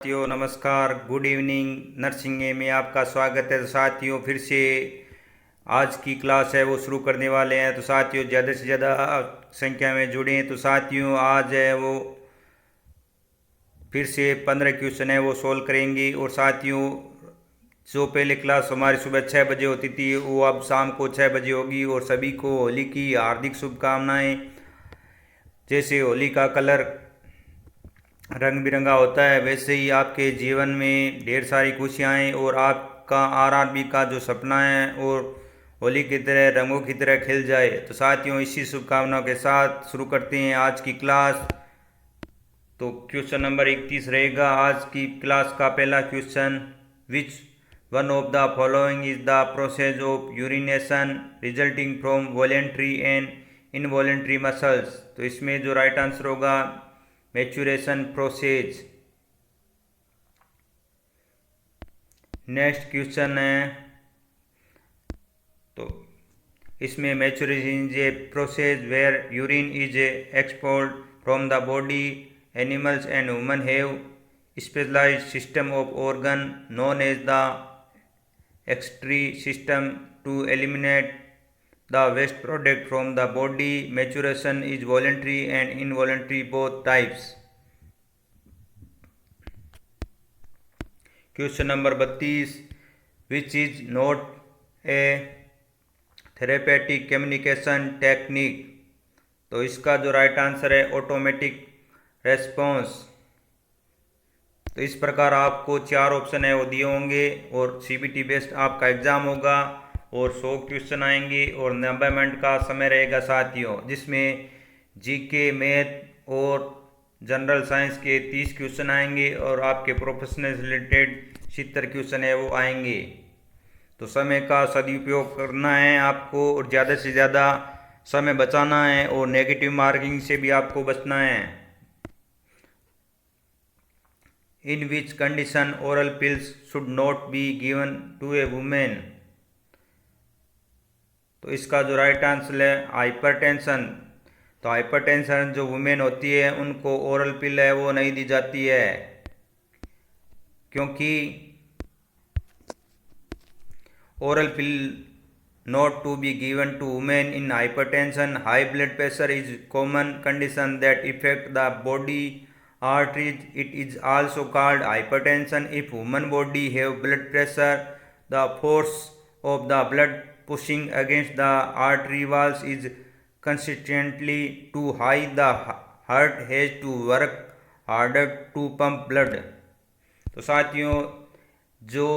साथियों नमस्कार, good evening. Nursing में आपका स्वागत है। तो साथियों फिर से आज की क्लास है वो शुरू करने वाले हैं। तो साथियों ज़्यादा से ज़्यादा संख्या में जुड़ें। तो साथियों आज है वो फिर से 15 क्वेश्चन है वो सोल्व करेंगे। और साथियों जो पहले क्लास हमारी सुबह 6 बजे होती थी वो अब शाम को 6 बजे होगी। और सभी को होली की हार्दिक शुभकामनाएं। जैसे होली का कलर रंग बिरंगा होता है वैसे ही आपके जीवन में ढेर सारी खुशियाँ आएँ और आपका आरआरबी का जो सपना है और होली की तरह रंगों की तरह खिल जाए। तो साथियों इसी शुभकामनाओं के साथ शुरू करते हैं आज की क्लास। तो क्वेश्चन नंबर 31 रहेगा आज की क्लास का पहला question. Which one of the following is the process of urination resulting from voluntary and involuntary muscles. तो इसमें जो राइट आंसर होगा मैच्योरेशन प्रोसेस। नेक्स्ट क्वेश्चन है तो इसमें maturation is a process where urine is export from the body. Animals and human have specialised system of organ known as the excretory system to eliminate the waste product from the body. Maturation is voluntary and involuntary both types. Question number 32 which is not a therapeutic communication technique. तो इसका जो right answer है automatic response. तो इस प्रकार आपको 4 option है वो दिए होंगे और सीबीटी बेस्ड आपका एग्जाम होगा और 100 क्वेश्चन आएंगे और 90 मिनट का समय रहेगा साथियों, जिसमें जीके मैथ और जनरल साइंस के 30 क्वेश्चन आएंगे और आपके प्रोफेशनल रिलेटेड 70 क्वेश्चन है वो आएंगे। तो समय का सदुपयोग करना है आपको और ज़्यादा से ज़्यादा समय बचाना है और नेगेटिव मार्किंग से भी आपको बचना है। In which condition oral pills should not be given to a women. तो इसका जो राइट आंसर है हाइपरटेंशन। तो हाइपरटेंशन जो वुमेन होती है उनको ओरल पिल है वो नहीं दी जाती है, क्योंकि oral pill not to be given to women in hypertension. High blood pressure is common condition that affect the body arteries. It is also called hypertension. If woman body have blood pressure, the force of the blood pushing against the artery walls is consistently too high. The heart has to work harder to pump blood. तो साथियों जो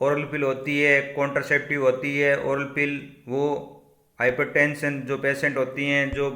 oral पिल होती है contraceptive होती है। Oral पिल वो hypertension जो patient होती हैं, जो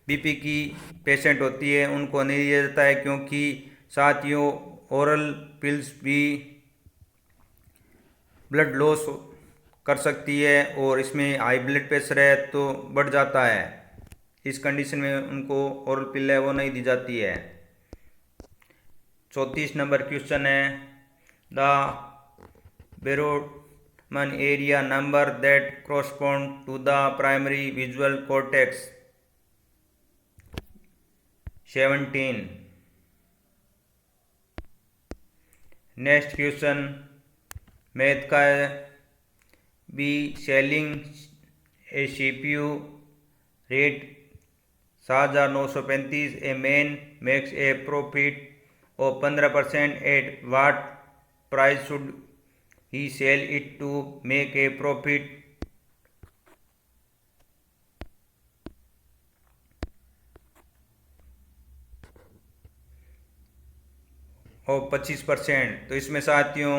बीपी की पेशेंट होती है उनको नहीं दिया जाता है, क्योंकि साथियों ओरल पिल्स भी ब्लड लॉस कर सकती है और इसमें हाई ब्लड प्रेशर है तो बढ़ जाता है। इस कंडीशन में उनको ओरल पिल है वो नहीं दी जाती है। 34 नंबर क्वेश्चन है the Barrowman area number that correspond to the primary visual cortex 17. Next question math का है B selling a CPU rate 7,935 a man makes a profit of 15% at what price should he sell it to make a profit। और 25%। तो इसमें साथियों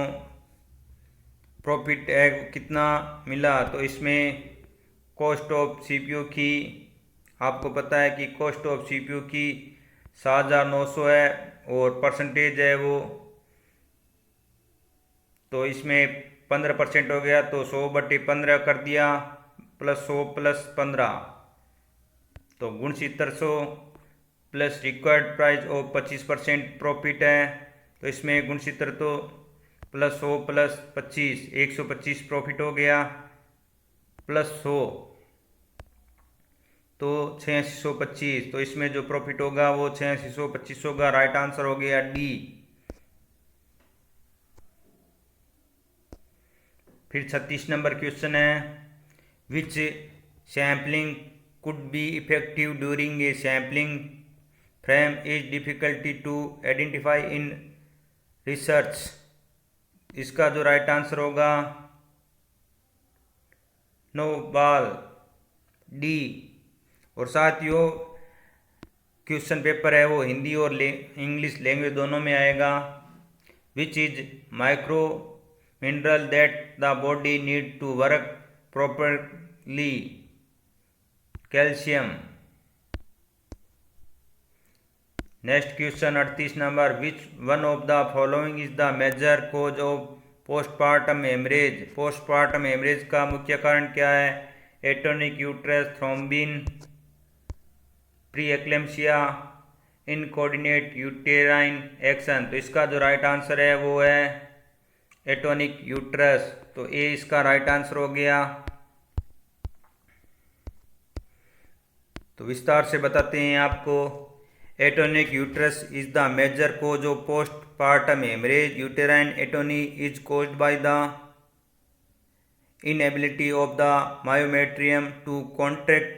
profit है कितना मिला। तो इसमें कॉस्ट ऑफ CPU की आपको पता है कि कॉस्ट ऑफ CPU की 7,900 है और परसेंटेज है वो, तो इसमें 15% हो गया तो 100/15 कर दिया प्लस 100 प्लस 15, तो गुण 700 plus required price of 25% profit है। तो इसमें गुण 700 तो प्लस 100 प्लस 25 125 प्रॉफिट हो गया प्लस 100 तो 8625। तो इसमें जो प्रॉफिट होगा वो 8625 होगा। राइट आंसर हो गया डी। फिर 36 नंबर क्वेश्चन है, which sampling could be effective during a sampling frame is difficulty to identify in research. इसका जो राइट आंसर होगा नो बाल डी। और साथियों क्वेश्चन पेपर है वो हिंदी और इंग्लिश लैंग्वेज दोनों में आएगा। Which is micro mineral that the body need to work properly. Calcium. Next question 38 number, which one of the following is the major cause of postpartum haemorrhage. Postpartum haemorrhage का मुख्य कारण क्या है? Atonic uterus, thrombin, preeclampsia, incoordinate uterine action. तो इसका जो right answer है वो है एटोनिक यूट्रस। तो ए इसका राइट आंसर हो गया। तो विस्तार से बताते हैं आपको। Atonic uterus is the major cause of postpartum hemorrhage. Uterine atony is caused by the inability of the myometrium to contract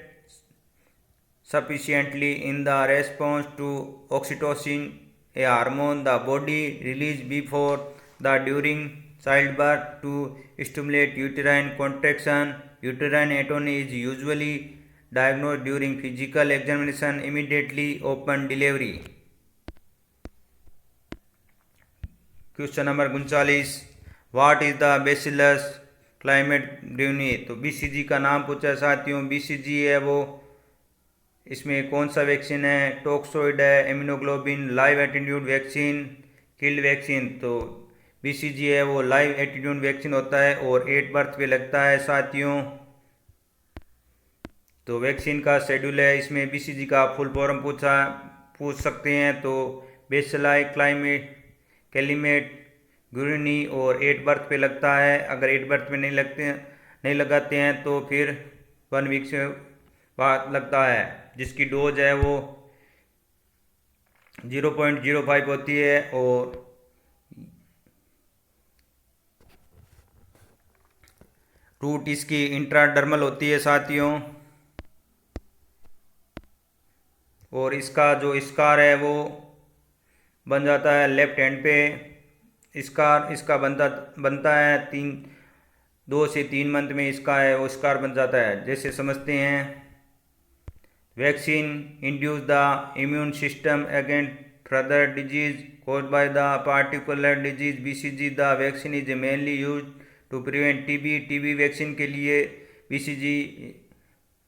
sufficiently in the response to oxytocin, a hormone the body releases before the during childbirth to stimulate uterine contraction. Uterine atony is usually diagnosed during physical examination immediately upon delivery. Question number 39, what is the bacillus Calmette Guerin. तो BCG का नाम पूछा है साथियों। BCG है वो, इसमें कौन सा वैक्सीन है? टॉक्सोइड है, immunoglobulin, live attitude vaccine, killed vaccine. तो बीसीजी है वो लाइव एटीट्यूड वैक्सीन होता है और 8 बर्थ पे लगता है साथियों। तो वैक्सीन का शेड्यूल है, इसमें बीसीजी का फुल फॉर्म पूछ सकते हैं। तो बेसिलाई क्लाइमेट कैलिमेट ग्रीवनी और 8 बर्थ पे लगता है। अगर 8 बर्थ पे नहीं लगाते हैं तो फिर 1 वीक से बाद लगता है, जिसकी डोज है वो 0.05 होती है और रूट इसकी इंट्राडर्मल होती है साथियों। और इसका जो स्कार है वो बन जाता है लेफ्ट हैंड पे। इसका बनता है 2 से 3 मंथ में इसका है वो स्कार बन जाता है। जैसे समझते हैं, vaccine induce the immune system against further disease caused by the particular disease. BCG the vaccine is mainly use to prevent TB. TB vaccine के लिए बीसीजी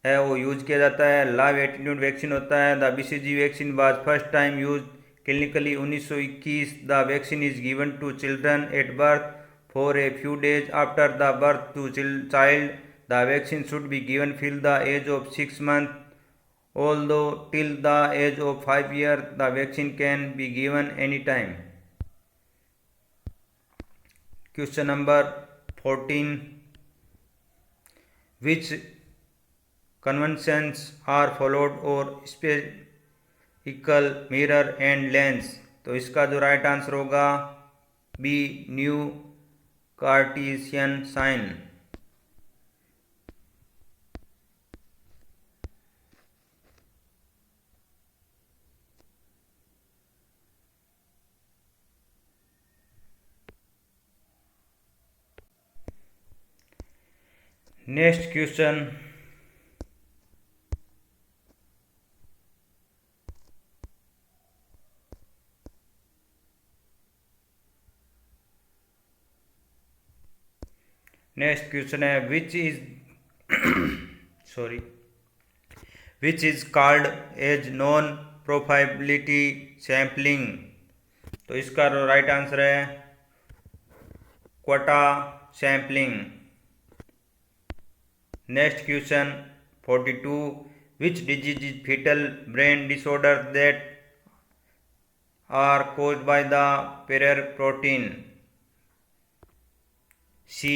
है वो यूज किया जाता है। लाइव एटीट्यूड वैक्सीन होता है। The BCG vaccine was first time use clinically 1921. The vaccine is given to children at birth for a few days after the birth to child. The vaccine should be given till the age of 6 months. Although till the age of 5 years, the vaccine can be given anytime. Question number 14. Which conventions are followed or equal mirror and lens. तो इसका जो right answer होगा B new Cartesian sign. Next question, है which is called as non probability sampling. तो इसका right answer है quota sampling. Next question 42, which disease is fatal brain disorder that are caused by the prion protein. C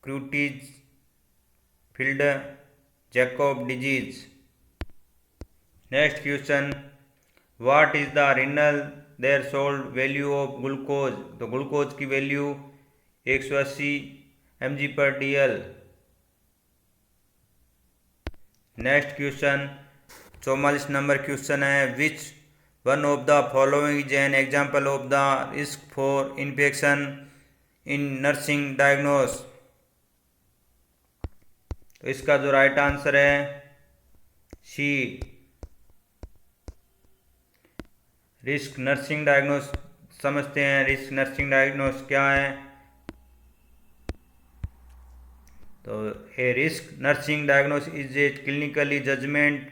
Creutzfeldt-Jakob disease. Next question, what is the renal threshold value of glucose। तो glucose की value 180 mg/dl। Next question 44 number question है, which one of the following is an example of the risk for infection in nursing diagnosis. तो इसका जो right answer है सी, risk nursing diagnose. समझते हैं risk nursing diagnose क्या है। तो a risk nursing diagnosis is a clinically judgement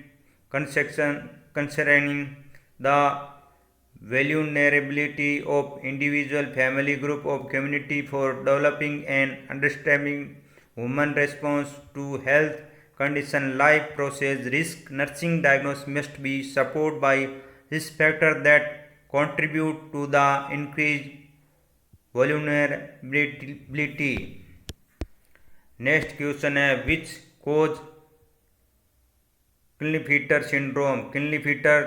concerning the vulnerability of individual, family, group of community for developing and understanding human response to health condition life process. Risk nursing diagnosis must be supported by risk factors that contribute to the increased vulnerability। Next question है, विच कोज क्लिनेफेटर syndrome. क्लिनेफेटर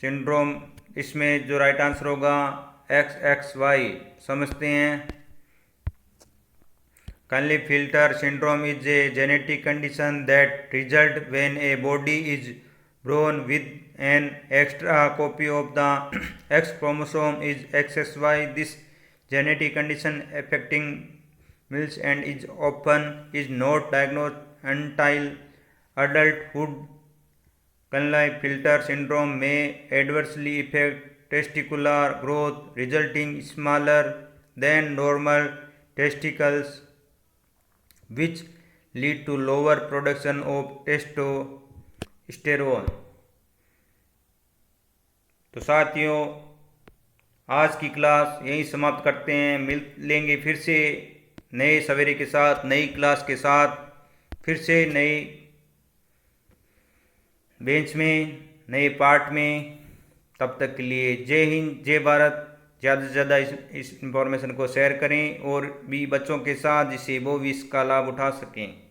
syndrome, इसमें जो right answer होगा XXY। समझते हैं, Klinefelter syndrome is a genetic condition that result when a body is born with an extra copy of the X chromosome is XXY. This genetic condition affecting males and is often is not diagnosed until adulthood. Klinefelter syndrome may adversely affect testicular growth, resulting smaller than normal testicles, which lead to lower production of testosterone। तो साथियों, आज की class यहीं समाप्त करते हैं। मिल लेंगे फिर से नए सवेरे के साथ, नई क्लास के साथ, फिर से नई बेंच में, नए पार्ट में। तब तक के लिए जय हिंद, जय भारत। ज़्यादा से ज़्यादा इस इंफॉर्मेशन को शेयर करें और भी बच्चों के साथ, जिससे वो भी इसका लाभ उठा सकें।